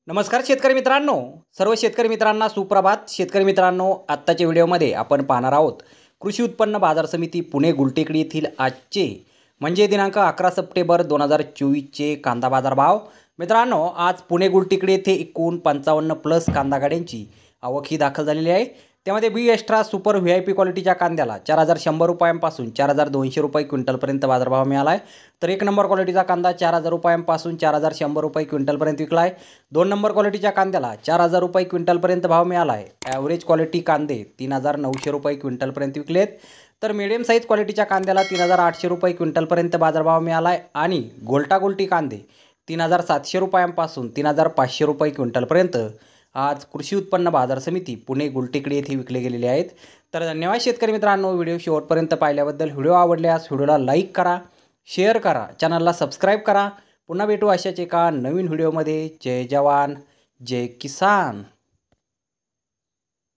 नमस्कार शेतकरी मित्रांनो, सर्व शेतकरी मित्रांना सुप्रभात। शेतकरी मित्रांनो, आत्ताच्या व्हिडिओमध्ये आपण पाहणार आहोत कृषी उत्पन्न बाजार समिती पुणे गुलटेकडी येथील आजचे म्हणजे दिनांक 11 सप्टेंबर 2024चे कांदा बाजार भाव। मित्रांनो, आज पुणे गुलटेकडी येथे एकूण 55 प्लस कांदा गाड्यांची आवक ही दाखल झालेली आहे। त्यामध्ये बी एक्स्ट्रा सुपर व्हीआयपी क्वालिटीच्या कांद्याला 4100 रुपयांपासून 4200 रुपये क्विंटलपर्यंत बाजारभाव मिळाला आहे। तर एक नंबर क्वालिटीचा कांदा 4000 रुपयांपासून 4100 रुपये क्विंटलपर्यंत विकला आहे। दोन नंबर क्वालिटीच्या कांद्याला 4000 रुपये क्विंटलपर्यंत भाव मिळाला आहे। ॲव्हरेज क्वालिटी कांदे 3900 रुपये क्विंटलपर्यंत विकलेत। तर मीडियम साईज क्वालिटीच्या कांद्याला 3800 रुपये क्विंटलपर्यंत बाजारभाव मिळाला आहे आणि गोल्टागोल्टी कांदे 3700 रुपयांपासून 3500 रुपये क्विंटलपर्यंत आज कृषी उत्पन्न बाजार समिती पुणे गुलटेकडी येथे विकले गेलेले आहेत। तर धन्यवाद शेतकरी मित्रांनो, व्हिडिओ शेवटपर्यंत पाहिल्याबद्दल। व्हिडिओ आवडल्यास व्हिडिओला लाईक करा, शेअर करा, चॅनलला सबस्क्राईब करा। पुन्हा भेटू अशाच एका नवीन व्हिडिओमध्ये। जय जवान जय किसान।